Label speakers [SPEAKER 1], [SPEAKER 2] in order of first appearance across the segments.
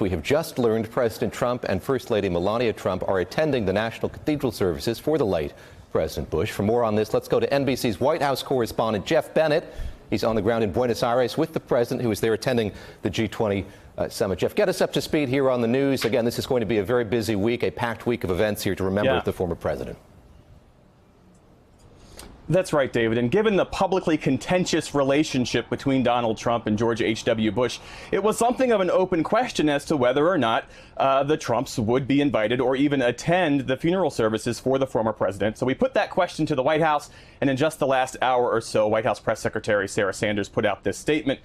[SPEAKER 1] We have just learned President Trump and First Lady Melania Trump are attending the National Cathedral services for the late President Bush. For more on this, let's go to NBC's White House correspondent Jeff Bennett. He's on the ground in Buenos Aires with the president, who is there attending the G20 summit. Jeff, get us up to speed here on the news. Again, this is going to be a very busy week, a packed week of events here to remember the former president.
[SPEAKER 2] That's right, David. And given the publicly contentious relationship between Donald Trump and George H.W. Bush, it was something of an open question as to whether or not the Trumps would be invited or even attend the funeral services for the former president. So we put that question to the White House, and in just the last hour or so, White House Press Secretary Sarah Sanders put out this statement,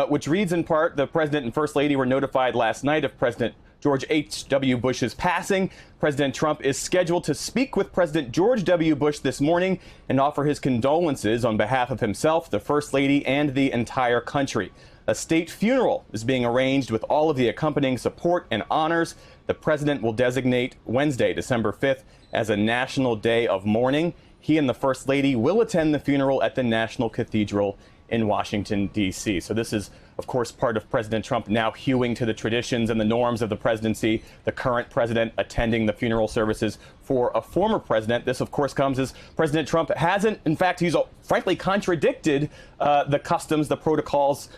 [SPEAKER 2] which reads in part, the president and first lady were notified last night of President George H.W. Bush's passing. President Trump is scheduled to speak with President George W. Bush this morning and offer his condolences on behalf of himself, the First Lady, and the entire country. A state funeral is being arranged with all of the accompanying support and honors. The president will designate Wednesday, December 5th, as a national day of mourning. He and the First Lady will attend the funeral at the National Cathedral in Washington, D.C. So this is, of course, part of President Trump now hewing to the traditions and the norms of the presidency, the current president attending the funeral services for a former president. This, of course, comes as President Trump hasn't, in fact, he's frankly contradicted the customs, the protocols,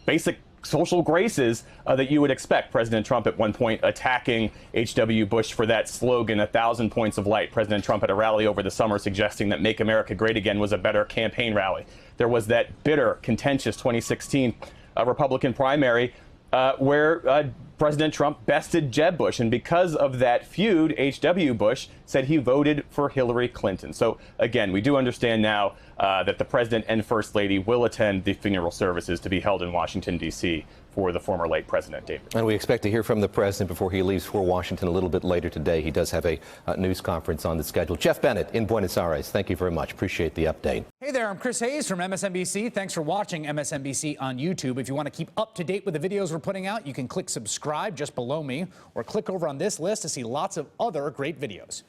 [SPEAKER 2] basic social graces that you would expect. President Trump at one point attacking H.W. Bush for that slogan, 1,000 points of light. President Trump at a rally over the summer suggesting that Make America Great Again was a better campaign rally. There was that bitter, contentious 2016 Republican primary where President Trump bested Jeb Bush. And because of that feud, H.W. Bush said he voted for Hillary Clinton. So, again, we do understand now that the president and first lady will attend the funeral services to be held in Washington, D.C. for the former late president, David.
[SPEAKER 1] And we expect to hear from the president before he leaves for Washington a little bit later today. He does have a news conference on the schedule. Jeff Bennett in Buenos Aires, thank you very much. Appreciate the update.
[SPEAKER 3] Hey there, I'm Chris Hayes from MSNBC. Thanks for watching MSNBC on YouTube. If you want to keep up to date with the videos we're putting out, you can click subscribe just below me or click over on this list to see lots of other great videos.